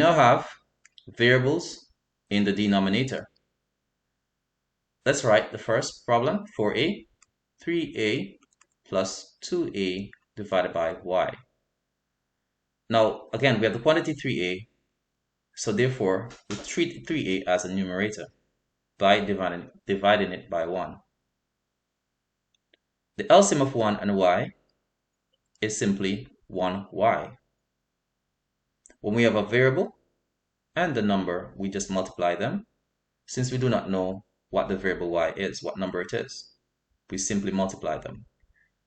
now have variables in the denominator. Let's write the first problem, 4a, 3a plus 2a divided by y. Now, again, we have the quantity 3a, so therefore, we treat 3a as a numerator by dividing it by 1. The LCM of 1 and y is simply 1y. When we have a variable and the number, we just multiply them. Since we do not know what the variable y is, what number it is, we simply multiply them.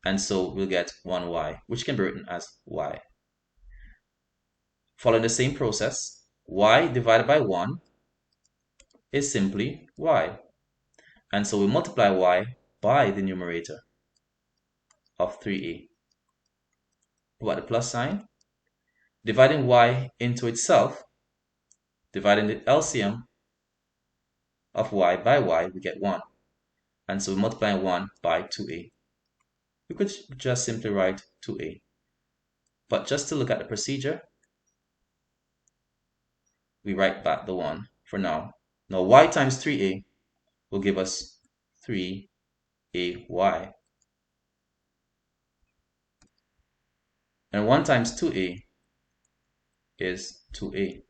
And so we'll get 1y, which can be written as y. Following the same process, y divided by 1 is simply y. And so we multiply y by the numerator of 3a. What the plus sign? Dividing y into itself, dividing the LCM of y by y, we get 1. And so we multiply 1 by 2a. We could just simply write 2a. But just to look at the procedure, we write back the 1 for now. Now y times 3a will give us 3ay. And 1 times 2a is 2a,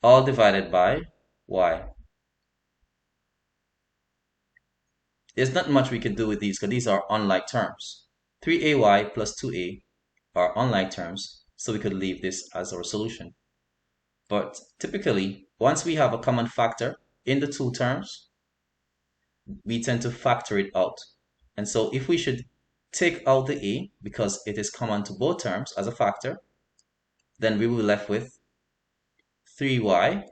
all divided by y. There's not much we can do with these because these are unlike terms. 3ay plus 2a are unlike terms, so we could leave this as our solution. But typically, once we have a common factor in the two terms, we tend to factor it out. And so if we should take out the a because it is common to both terms as a factor, then we will be left with 3y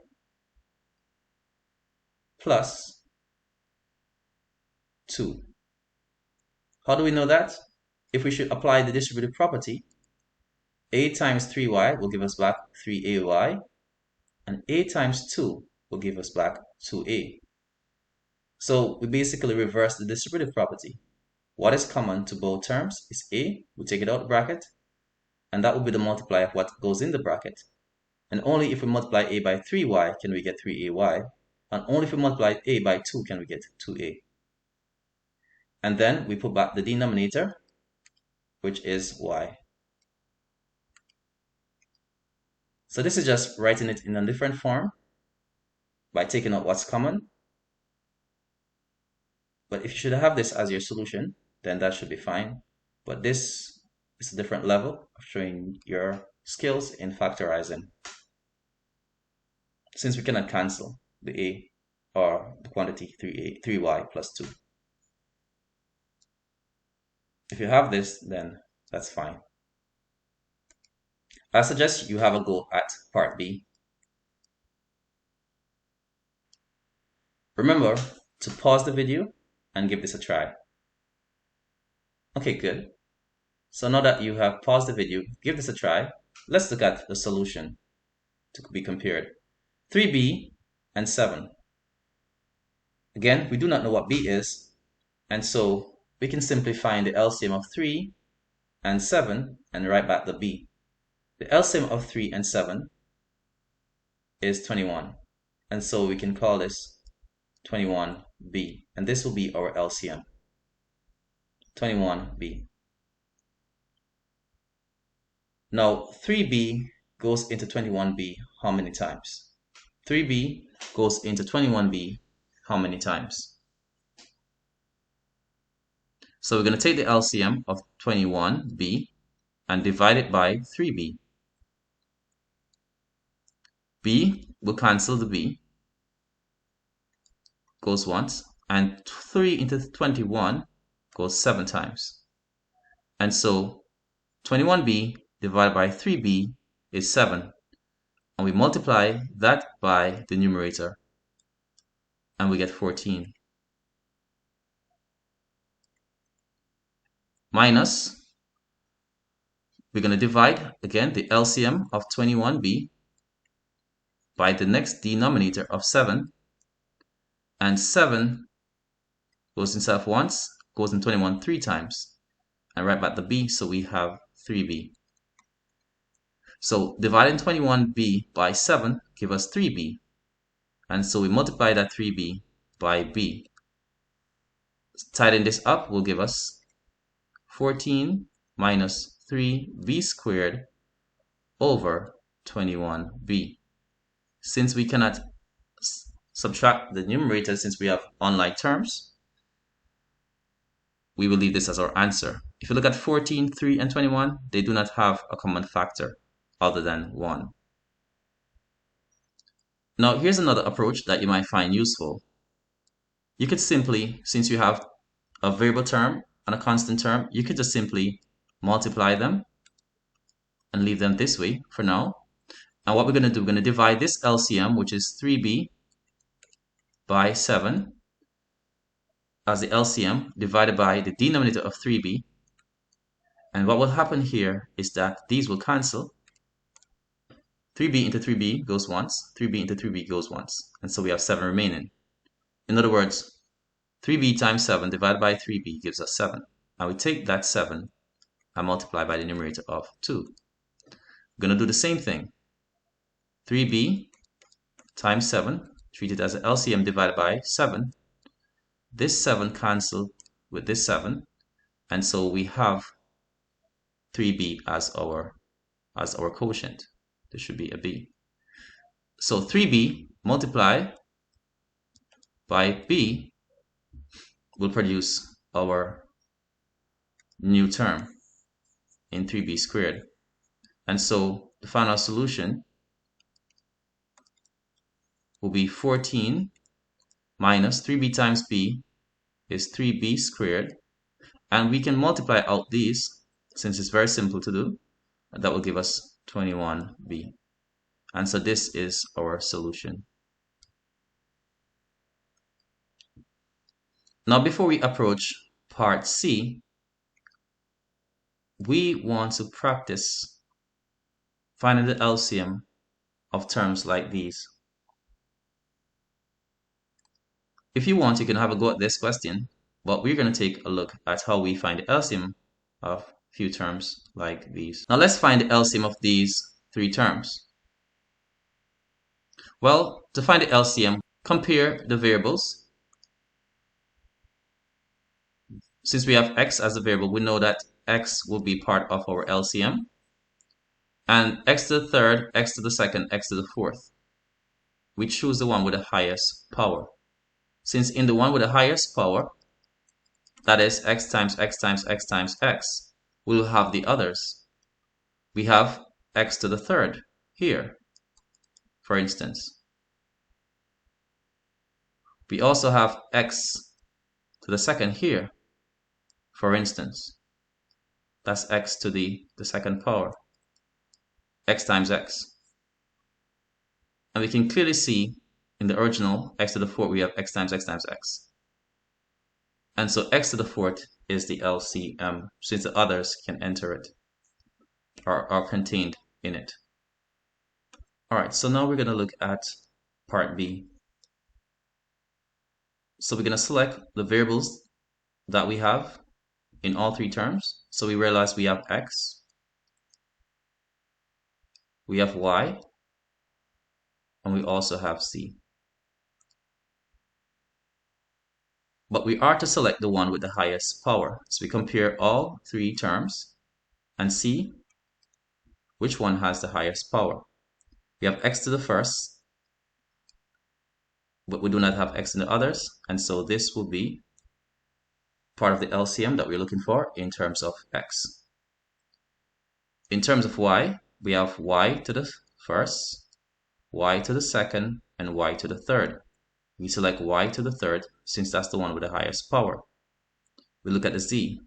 plus 2. How do we know that? If we should apply the distributive property, a times 3y will give us back 3ay, and a times 2 will give us back 2a. So we basically reverse the distributive property. What is common to both terms is a, we take it out of the bracket, and that will be the multiplier of what goes in the bracket. And only if we multiply a by 3y can we get 3ay, and only if we multiply a by 2 can we get 2a. And then we put back the denominator, which is y. So this is just writing it in a different form by taking out what's common. But if you should have this as your solution, then that should be fine. But this is a different level of showing your skills in factorizing, since we cannot cancel the a or the quantity 3y plus 2. If you have this, then that's fine. I suggest you have a go at part B. Remember to pause the video and give this a try. Okay, good. So now that you have paused the video, give this a try. Let's look at the solution to be compared. 3b and 7. Again, we do not know what b is, and so we can simply find the LCM of 3 and 7 and write back the b. The LCM of 3 and 7 is 21, and so we can call this 21b, and this will be our LCM, 21b. Now 3b goes into 21b how many times? 3b goes into 21b how many times? So we're going to take the LCM of 21b and divide it by 3b. b will cancel the b, goes once, and 3 into 21 goes 7 times. And so 21b divided by 3b is 7. And we multiply that by the numerator, and we get 14. Minus, we're going to divide, again, the LCM of 21b by the next denominator of 7. And 7 goes in itself once, goes in 21 3 times. And write back the b, so we have 3b. So dividing 21b by 7 give us 3b. And so we multiply that 3b by b. Tidying this up will give us 14 minus 3b squared over 21b. Since we cannot subtract the numerator since we have unlike terms, we will leave this as our answer. If you look at 14, 3, and 21, they do not have a common factor other than 1. Now here's another approach that you might find useful. You could simply, since you have a variable term and a constant term, you could just simply multiply them and leave them this way for now. And what we're going to do, we're going to divide this LCM, which is 3b by 7, as the LCM divided by the denominator of 3b. And what will happen here is that these will cancel. 3b into 3b goes once, 3b into 3b goes once, and so we have 7 remaining. In other words, 3b times 7 divided by 3b gives us 7. And we take that 7 and multiply by the numerator of 2. We're going to do the same thing. 3b times 7, treat it as an LCM divided by 7. This 7 cancel with this 7, and so we have 3b as our quotient. This should be a b. So 3b multiply by b will produce our new term in 3b squared. And so the final solution will be 14 minus 3b times b is 3b squared. And we can multiply out these, since it's very simple to do, and that will give us 21b. And so this is our solution. Now before we approach part C, we want to practice finding the LCM of terms like these. If you want, you can have a go at this question, but we're going to take a look at how we find the LCM of few terms like these. Now let's find the LCM of these 3 terms. Well, to find the LCM, compare the variables. Since we have x as a variable, we know that x will be part of our LCM. And x to the third, x to the second, x to the fourth. We choose the one with the highest power. Since in the one with the highest power, that is x times x times x times x, we will have the others. We have x to the third here, for instance. We also have x to the second here, for instance. That's x to the second power, x times x. And we can clearly see in the original x to the fourth we have x times x times x. And so x to the fourth is the LCM, since the others can enter it or are contained in it. Alright, so now we're going to look at part B. So we're going to select the variables that we have in all 3 terms. So we realize we have x, we have y, and we also have c. But we are to select the one with the highest power. So we compare all 3 terms and see which one has the highest power. We have x to the first, but we do not have x in the others, and so this will be part of the LCM that we're looking for in terms of x. In terms of y, we have y to the first, y to the second, and y to the third. We select y to the third since that's the one with the highest power. We look at the z.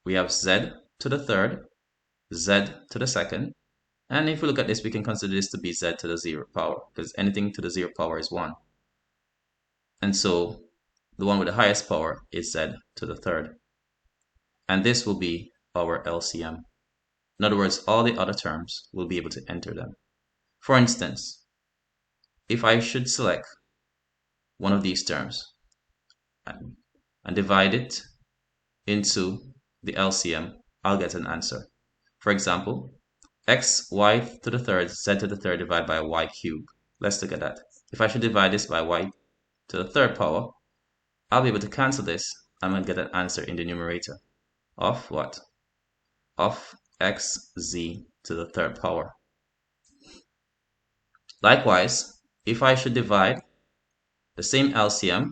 We have z to the third, z to the second, and if we look at this, we can consider this to be z to the 0 power, because anything to the 0 power is 1. And so the one with the highest power is z to the third. And this will be our LCM. In other words, all the other terms will be able to enter them. For instance, if I should select one of these terms and divide it into the LCM, I'll get an answer. For example, x, y to the third, z to the third divided by y cubed. Let's look at that. If I should divide this by y to the third power, I'll be able to cancel this. I'm going to get an answer in the numerator of what? Of xz to the third power. Likewise, if I should divide the same LCM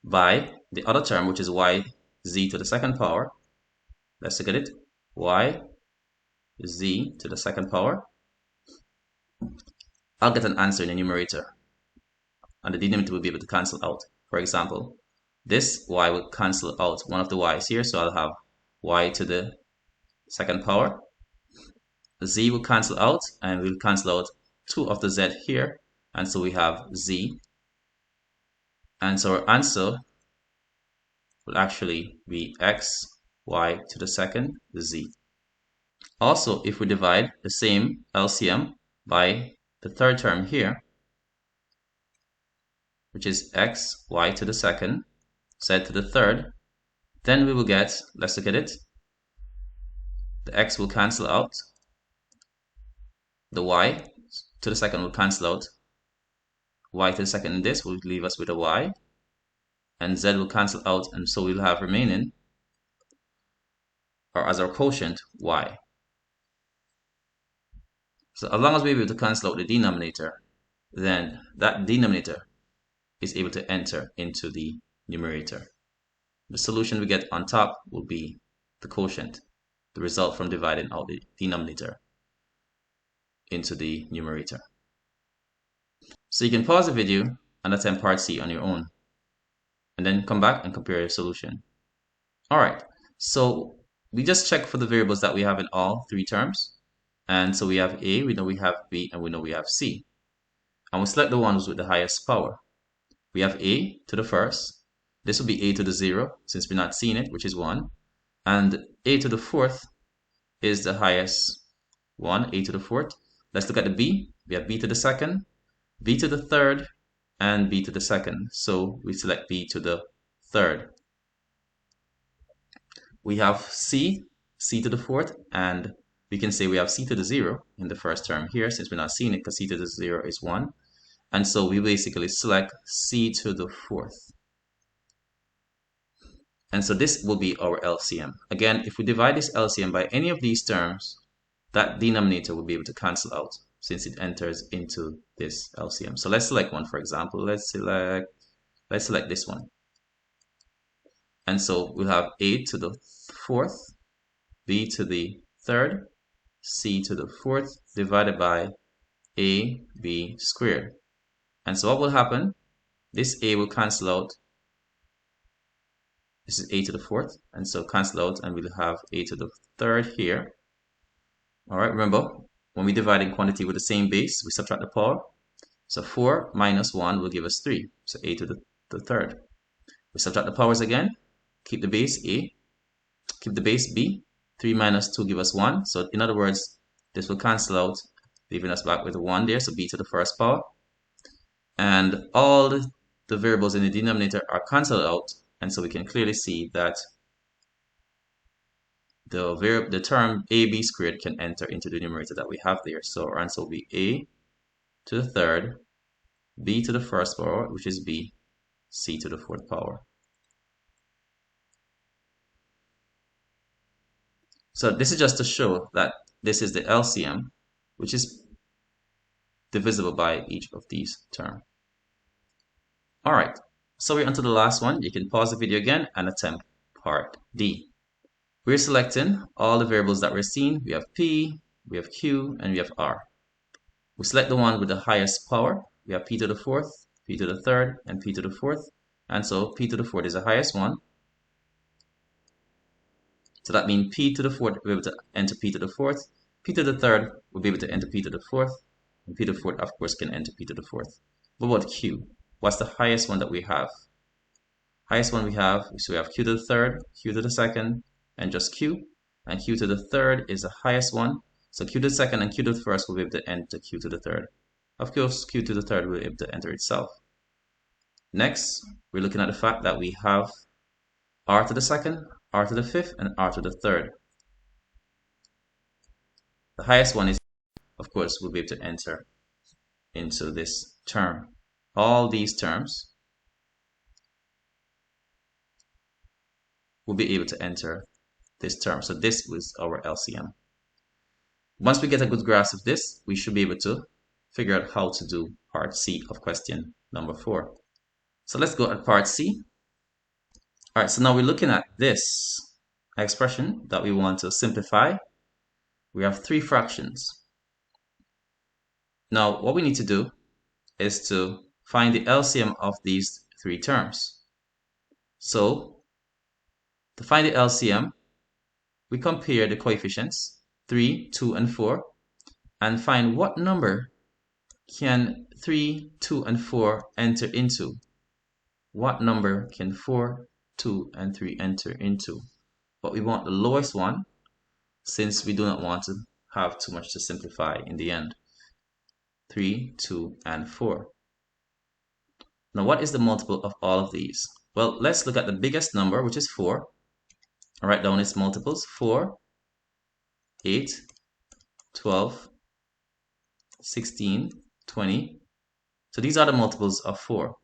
by the other term, which is yz to the second power, let's look at it. Yz to the second power. I'll get an answer in the numerator, and the denominator will be able to cancel out. For example, this y will cancel out one of the y's here, so I'll have y to the second power. Z will cancel out, and we'll cancel out 2 of the z here, and so we have z. And so our answer will actually be x, y to the second, z. Also, if we divide the same LCM by the third term here, which is x, y to the second, z to the third, then we will get, let's look at it, the x will cancel out, the y to the second will cancel out, y to the second in this will leave us with a y, and z will cancel out, and so we'll have remaining, or as our quotient, y. So as long as we're able to cancel out the denominator, then that denominator is able to enter into the numerator. The solution we get on top will be the quotient, the result from dividing out the denominator into the numerator. So you can pause the video and attempt part C on your own, and then come back and compare your solution. Alright, so we just check for the variables that we have in all 3 terms. And so we have A, we know we have B, and we know we have C. And we select the ones with the highest power. We have A to the first. This will be A to the 0, since we're not seeing it, which is 1. And A to the fourth is the highest one, A to the fourth. Let's look at the B. We have B to the second, B to the third, and B to the second. So we select B to the third. We have C, C to the fourth, and we can say we have C to the 0 in the first term here, since we're not seeing it, because C to the 0 is 1. And so we basically select C to the fourth. And so this will be our LCM. Again, if we divide this LCM by any of these terms, that denominator will be able to cancel out since it enters into this LCM. So let's select one, for example. Let's select this one. And so we'll have A to the fourth, B to the third, C to the fourth divided by AB squared. And so what will happen? This A will cancel out. This is A to the fourth, and so cancel out, and we'll have A to the third here. Alright, remember, when we divide in quantity with the same base, we subtract the power. So 4 minus 1 will give us 3, so A to the third. We subtract the powers again, keep the base A, keep the base B. 3 minus 2 give us 1, so in other words, this will cancel out, leaving us back with a 1 there, so B to the first power. And all the variables in the denominator are cancelled out, and so we can clearly see that the term AB squared can enter into the numerator that we have there. So our answer will be A to the third, B to the first power, which is B, C to the fourth power. So this is just to show that this is the LCM, which is divisible by each of these terms. Alright, so we're on to the last one. You can pause the video again and attempt part D. We're selecting all the variables that we're seeing. We have P, we have Q, and we have R. We select the one with the highest power. We have P to the fourth, P to the third, and P to the fourth. And so P to the fourth is the highest one. So that means P to the fourth will be able to enter P to the fourth. P to the third will be able to enter P to the fourth. And P to the fourth, of course, can enter P to the fourth. What about Q? What's the highest one that we have? Highest one we have, so we have Q to the third, Q to the second, and just Q. And Q to the third is the highest one. So Q to the second and Q to the first will be able to enter Q to the third. Of course, Q to the third will be able to enter itself. Next, we're looking at the fact that we have R to the second, R to the fifth, and R to the third. The highest one is, of course, we'll be able to enter into this term. All these terms will be able to enter this term. So this was our LCM. Once we get a good grasp of this, we should be able to figure out how to do part C of question number 4. So let's go at part C. All right, so now we're looking at this expression that we want to simplify. We have 3 fractions. Now, what we need to do is to find the LCM of these 3 terms. So, to find the LCM, we compare the coefficients 3, 2, and 4 and find what number can 3, 2, and 4 enter into. What number can 4, 2, and 3 enter into? But we want the lowest one, since we do not want to have too much to simplify in the end. 3, 2, and 4. Now, what is the multiple of all of these? Well, let's look at the biggest number, which is 4. I'll write down its multiples. 4, 8, 12, 16, 20. So these are the multiples of 4.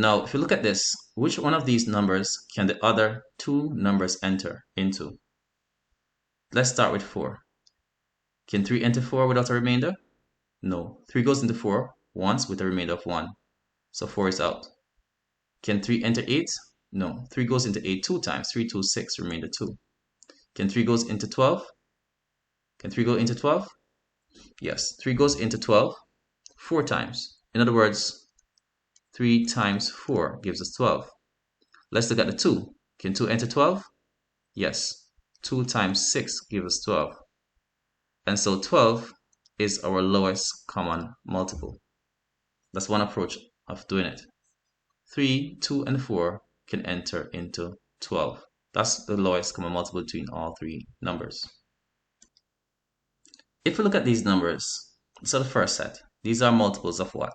Now, if you look at this, which one of these numbers can the other 2 numbers enter into? Let's start with 4. Can 3 enter 4 without a remainder? No. 3 goes into 4 once with a remainder of 1. So 4 is out. Can 3 enter 8? No. 3 goes into 8 2 times. 3, 2, 6, remainder 2. Can 3 goes into 12? Can 3 go into 12? Yes. 3 goes into 12 4 times. In other words, 3 times 4 gives us 12. Let's look at the 2. Can 2 enter 12? Yes. 2 times 6 gives us 12. And so 12 is our lowest common multiple. That's one approach of doing it. 3, 2, and 4 can enter into 12. That's the lowest common multiple between all 3 numbers. If we look at these numbers, so the first set, these are multiples of what?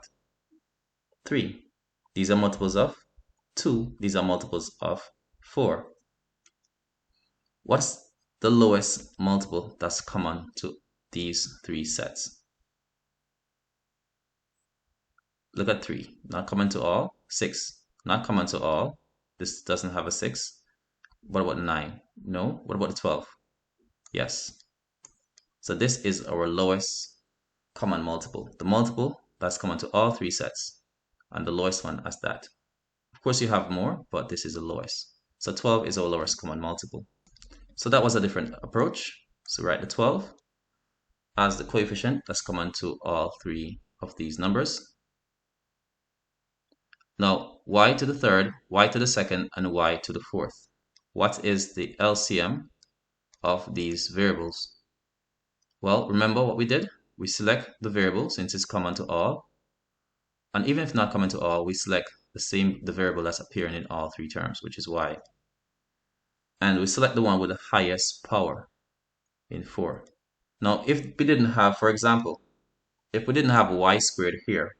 3. These are multiples of 2. These are multiples of 4. What's the lowest multiple that's common to these 3 sets? Look at 3. Not common to all. 6. Not common to all. This doesn't have a 6. What about 9? No. What about the 12? Yes. So this is our lowest common multiple. The multiple that's common to all 3 sets. And the lowest one as that. Of course you have more, but this is the lowest. So 12 is our lowest common multiple. So that was a different approach. So write the 12 as the coefficient that's common to all 3 of these numbers. Now, y to the third, y to the second, and y to the fourth. What is the LCM of these variables? Well, remember what we did? We select the variable since it's common to all. And even if not common to all, we select the variable that's appearing in all 3 terms, which is y. And we select the one with the highest power in 4. Now, if we didn't have, for example, if we didn't have y squared here,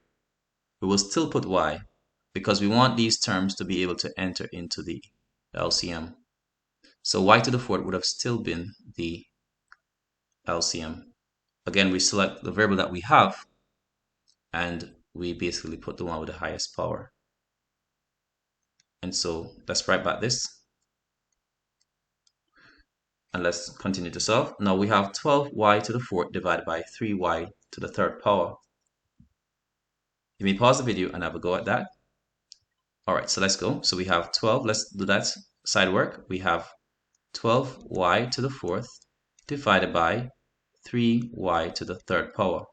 we will still put y because we want these terms to be able to enter into the LCM. So y to the fourth would have still been the LCM. Again, we select the variable that we have and we basically put the one with the highest power. And so let's write back this. And let's continue to solve. Now we have 12y to the fourth divided by 3y to the third power. You may pause the video and have a go at that. Alright, so let's go. So we have 12, let's do that side work. We have 12y to the fourth divided by 3y to the third power.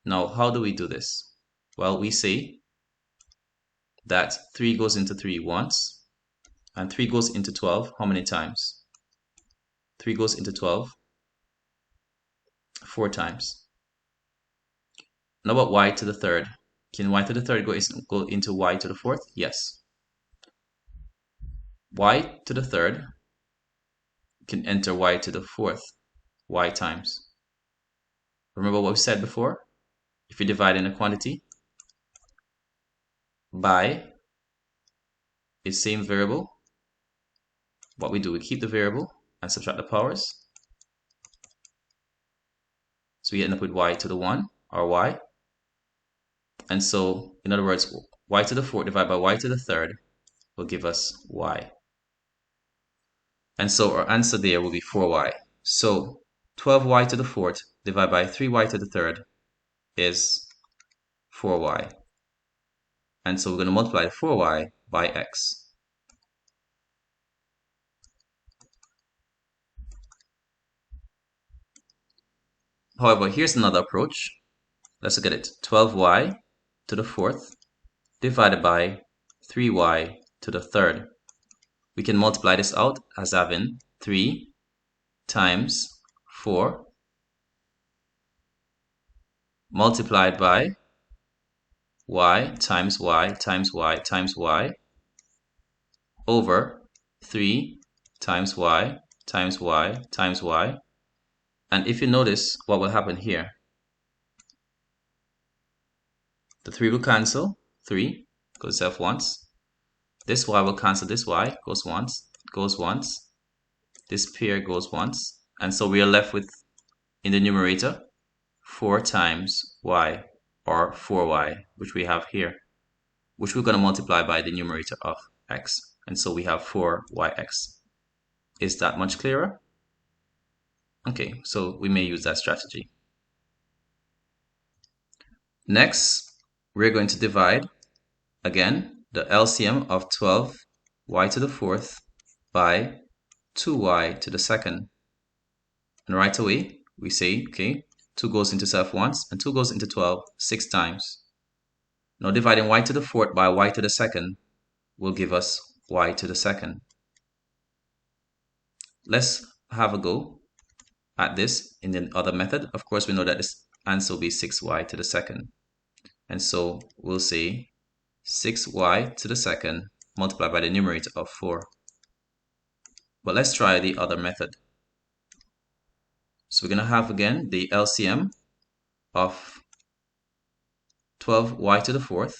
Now, how do we do this? Well, we say that 3 goes into 3 once, and 3 goes into 12 how many times? 3 goes into 12 4 times. Now about y to the third. Can y to the third go into y to the fourth? Yes. Y to the third can enter y to the fourth y times. Remember what we said before? If you divide in a quantity by its same variable, what we do, we keep the variable and subtract the powers. So we end up with y to the 1, or y. And so, in other words, y to the 4th divided by y to the 3rd will give us y. And so our answer there will be 4y. So 12y to the 4th divided by 3y to the 3rd is 4y. And so we're going to multiply 4y by x. However, here's another approach. Let's look at it. 12y to the 4th divided by 3y to the 3rd. We can multiply this out as having 3 times 4 multiplied by y times y times y times y over 3 times y times y times y. And if you notice what will happen here, the 3 will cancel, 3 goes itself once. This y will cancel this y, goes once. This pair goes once. And so we are left with, in the numerator, 4 times y, or 4y, which we have here, which we're going to multiply by the numerator of x. And so we have 4yx. Is that much clearer? Okay, so we may use that strategy. Next, we're going to divide, again, the LCM of 12y to the 4th by 2y to the 2nd. And right away, we say, okay, 2 goes into self once, and 2 goes into 12 6 times. Now dividing y to the 4th by y to the 2nd will give us y to the 2nd. Let's have a go at this in the other method. Of course, we know that this answer will be 6y to the 2nd. And so we'll say 6y to the 2nd multiplied by the numerator of 4. But let's try the other method. So we're going to have again the LCM of 12y to the 4th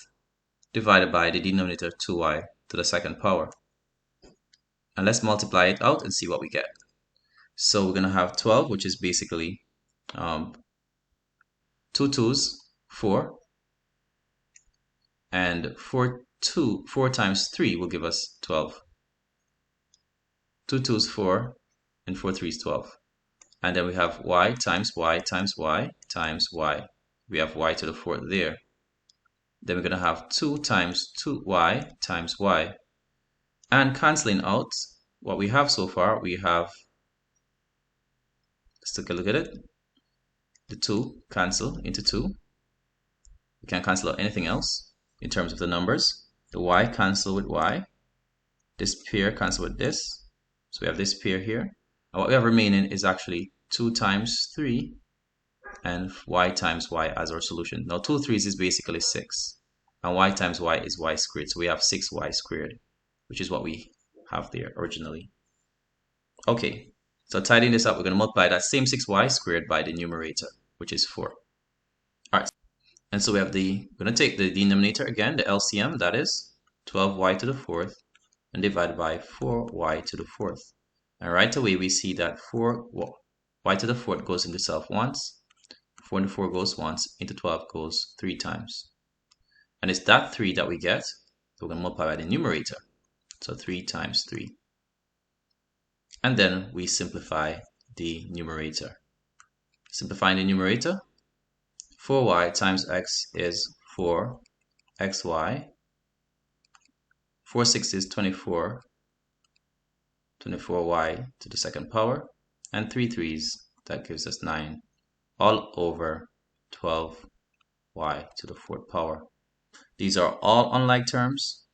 divided by the denominator 2y to the 2nd power. And let's multiply it out and see what we get. So we're going to have 12, which is basically 2 2's, 4. And 4 times 3 will give us 12. 2 2's, 4, and 4 3's, 12. And then we have y times y times y times y. We have y to the 4th there. Then we're going to have 2 times 2y times y. And cancelling out what we have so far, we have, let's take a look at it. The 2 cancel into 2. We can't cancel out anything else in terms of the numbers. The y cancel with y. This pair cancel with this. So we have this pair here. And what we have remaining is actually 2 times 3 and y times y as our solution. Now 2 3's is basically 6. And y times y is y squared. So we have 6y squared, which is what we have there originally. Okay, so tidying this up, we're going to multiply that same 6y squared by the numerator, which is 4. Alright, and so we have we're going to take the denominator again, the LCM, that is 12y to the 4th, and divide by 4y to the 4th. And right away we see that y to the 4th goes into self once, 4 into 4 goes once, into 12 goes 3 times. And it's that 3 that we get, so we're going to multiply by the numerator. So 3 times 3. And then we simplify the numerator. Simplifying the numerator, 4y times x is 4xy. 4 6 is 24. 24y to the 2nd power. And 3 3's, that gives us 9. All over 12y to the 4th power. These are all unlike terms.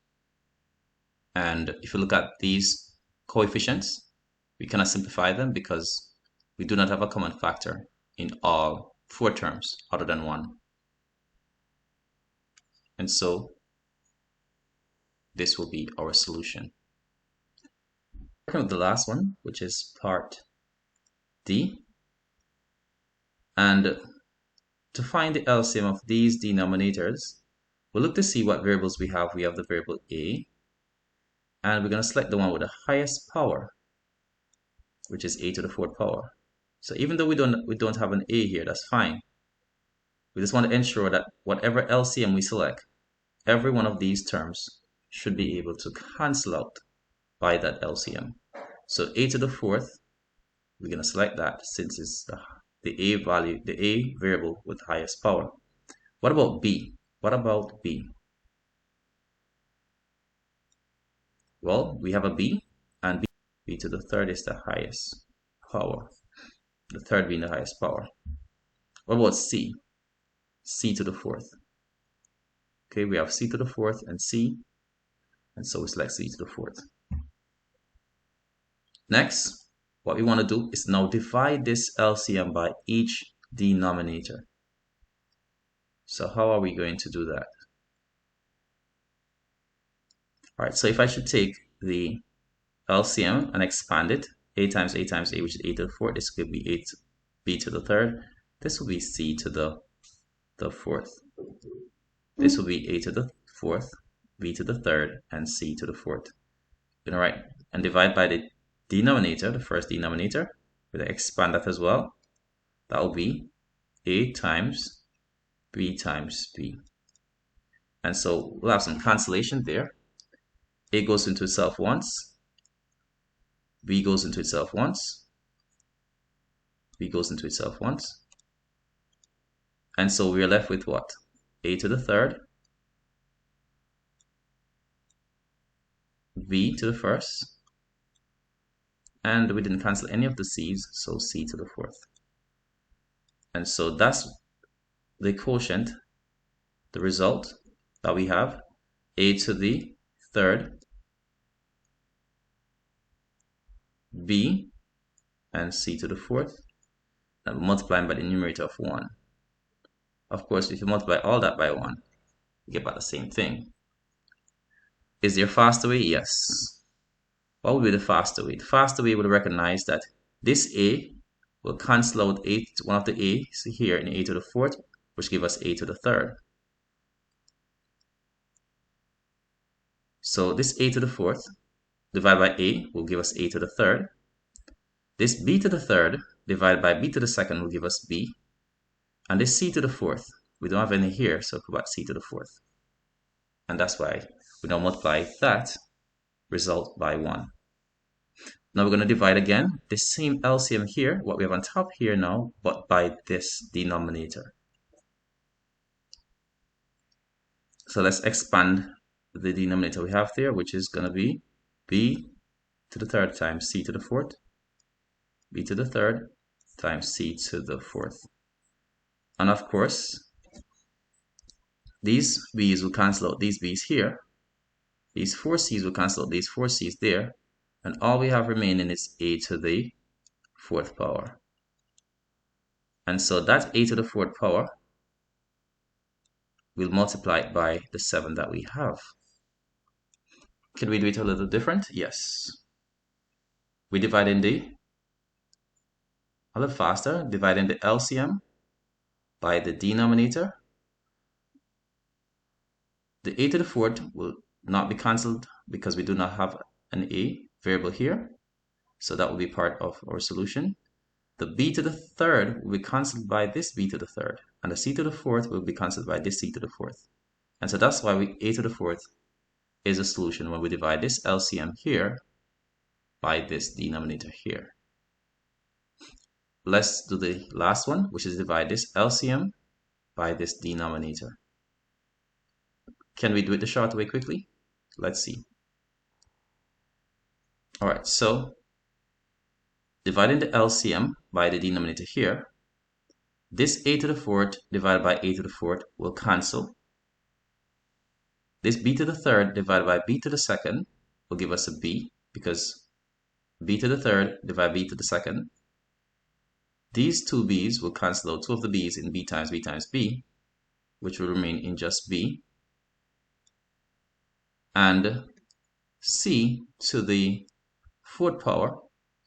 And if you look at these coefficients, we cannot simplify them because we do not have a common factor in all 4 terms other than 1. And so this will be our solution. Working with the last one, which is part D. And to find the LCM of these denominators, we'll look to see what variables we have. We have the variable a, and we're going to select the one with the highest power, which is a to the fourth power. So even though we don't have an a here, that's fine. We just want to ensure that whatever LCM we select, every one of these terms should be able to cancel out by that LCM. So a to the fourth, we're going to select that since it's the a value, the a variable with the highest power. What about b? What about b? Well, we have a b, and b to the third is the highest power. The third being the highest power. What about c? C to the fourth. Okay, we have c to the fourth and c, and so we select c to the fourth. Next, what we want to do is now divide this LCM by each denominator. So how are we going to do that? All right, so if I should take the LCM and expand it, a times a times a, which is a to the fourth, this could be b to the third. This will be c to the fourth. This will be a to the fourth, b to the third, and c to the fourth. All right, and divide by the denominator, the first denominator. We'll expand that as well. That will be a times b times b. And so we'll have some cancellation there. A goes into itself once, b goes into itself once, b goes into itself once. And so we're left with what? A to the third, b to the first, and we didn't cancel any of the c's, so c to the fourth. And so that's the quotient, the result that we have, a to the third, b, and c to the fourth, and multiplying by the numerator of 1. Of course, if you multiply all that by 1, you get back the same thing. Is there a faster way? Yes. What would be the faster way? The faster way would recognize that this a will cancel out one of the a's here in a to the fourth, which gives us a to the third. So this a to the fourth divided by a will give us a to the third. This b to the third divided by b to the second will give us b. And this c to the fourth, we don't have any here, so put back c to the fourth. And that's why we now multiply that result by 1. Now we're going to divide again the same LCM here, what we have on top here now, but by this denominator. So let's expand the denominator we have there, which is going to be b to the third times c to the fourth, b to the third times c to the fourth. And of course, these b's will cancel out these b's here. These 4 c's will cancel out these 4 c's there. And all we have remaining is a to the fourth power. And so that a to the fourth power, we'll multiply it by the 7 that we have. Can we do it a little different? Yes. We divide in a little faster, dividing the LCM by the denominator. The a to the fourth will not be cancelled because we do not have an a variable here. So that will be part of our solution. The b to the third will be cancelled by this b to the third. And the c to the fourth will be cancelled by this c to the fourth. And so that's why a to the fourth is a solution when we divide this LCM here by this denominator here. Let's do the last one, which is divide this LCM by this denominator. Can we do it the short way quickly? Let's see. All right, so dividing the LCM by the denominator here, this a to the fourth divided by a to the fourth will cancel. This b to the third divided by b to the second will give us a b, because b to the third divided by b to the second. These two b's will cancel out 2 of the b's in b times b, which will remain in just b. And c to the fourth power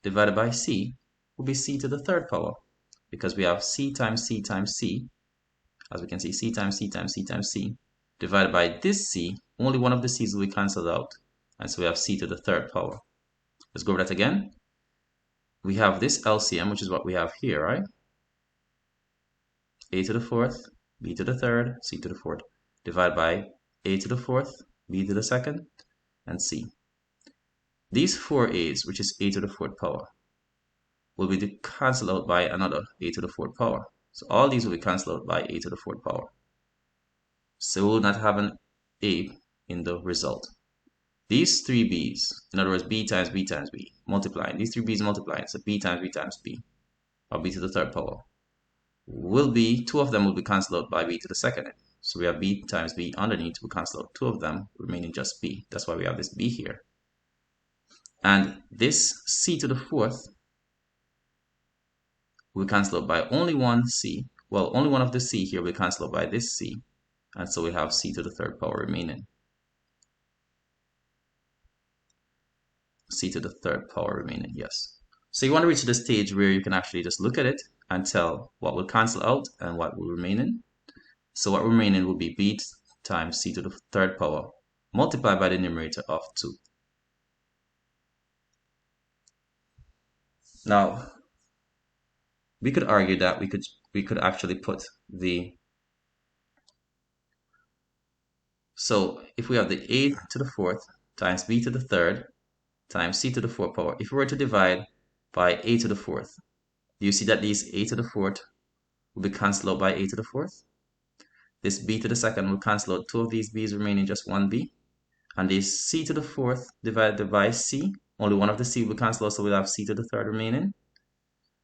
divided by c will be c to the third power, because we have c times c times c, as we can see, c times c times c times c, divided by this c. Only one of the c's will be cancelled out, And so we have c to the third power. Let's go over that again. We have this LCM, which is what we have here, right? A to the fourth, b to the third, c to the fourth, divided by a to the fourth, b to the second, and c. These four a's, which is a to the fourth power, will be cancelled out by another a to the fourth power. So all these will be cancelled out by a to the fourth power. So we will not have an a in the result. These three b's, in other words, b times b times b, multiplying, these three b's multiplying, so b times b times b, or b to the third power, will be, two of them will be cancelled out by b to the second. So we have b times b underneath will cancel out two of them, remaining just b. That's why we have this b here. And this c to the fourth will cancel out by only one c. Well, only one of the c here will cancel out by this c. And so we have c to the third power remaining. C to the third power remaining, yes. So you want to reach the stage where you can actually just look at it and tell what will cancel out and what will remain in. So what remaining will be b times c to the third power multiplied by the numerator of 2. Now, we could argue that we could actually put the, so if we have the a to the fourth times b to the third times c to the fourth power, if we were to divide by a to the fourth, do you see that these a to the fourth will be cancelled out by a to the fourth? This b to the second will cancel out two of these b's, remaining just one b. And this c to the fourth divided by c, only one of the c will cancel out, so we'll have c to the third remaining.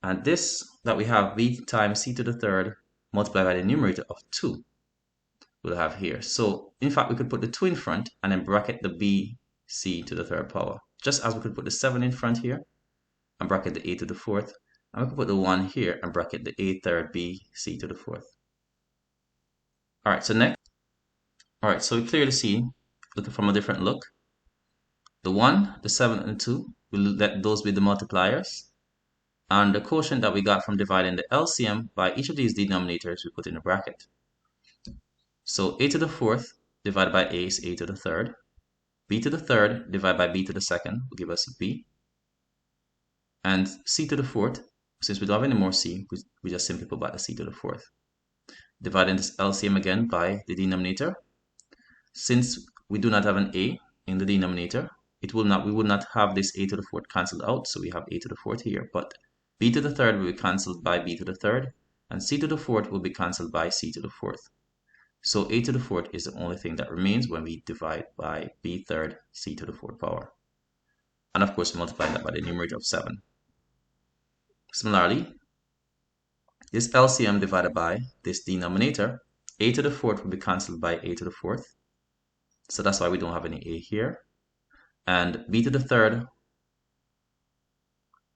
And this that we have b times c to the third multiplied by the numerator of 2 we'll have here. So in fact, we could put the 2 in front and then bracket the b c to the third power, just as we could put the 7 in front here and bracket the a to the fourth, and we could put the 1 here and bracket the a third b c to the fourth. All right, so next, all right, so we clearly see, looking from a different look, the 1, the 7, and 2, we'll let those be the multipliers. And the quotient that we got from dividing the LCM by each of these denominators we put in a bracket. So a to the fourth divided by a is a to the third. B to the third divided by b to the second will give us b. And c to the fourth, since we don't have any more c, we just simply put back the c to the fourth. Dividing this LCM again by the denominator. Since we do not have an a in the denominator, we will not have this a to the fourth cancelled out, so we have a to the fourth here, but b to the third will be cancelled by b to the third, and c to the fourth will be cancelled by c to the fourth. So a to the fourth is the only thing that remains when we divide by b third c to the fourth power. And of course, we multiply that by the numerator of 7. Similarly, this LCM divided by this denominator, a to the fourth will be cancelled by a to the fourth. So that's why we don't have any a here. And b to the third,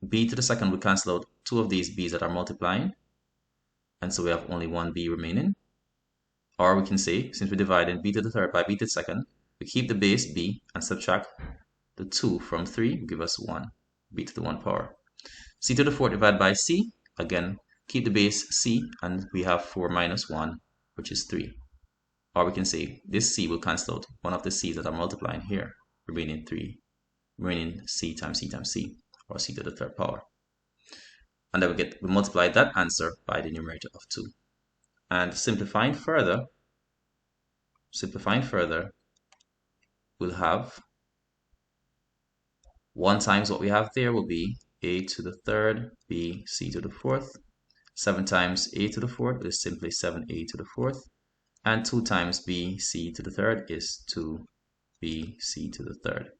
b to the second will cancel out two of these b's that are multiplying. And so we have only one b remaining. Or we can say, since we're dividing b to the third by b to the second, we keep the base b and subtract the 2 from 3, will give us 1, b to the 1 power. C to the fourth divided by c, again, keep the base c, and we have 4 minus 1, which is 3. Or we can say, this c will cancel out one of the c's that are multiplying here, remaining 3, remaining c times c times c, or c to the third power. And then we multiply that answer by the numerator of 2. And simplifying further, we'll have 1 times what we have there will be a to the third, b, c to the fourth. 7 times a to the fourth is simply 7a to the fourth. And 2 times b, c to the third is 2b, c to the third.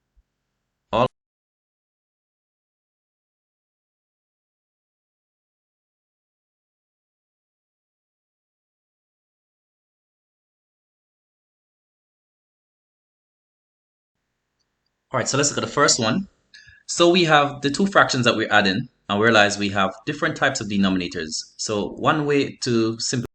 All right, so let's look at the first one. So we have the two fractions that we're adding, and we realize we have different types of denominators. So one way to simplify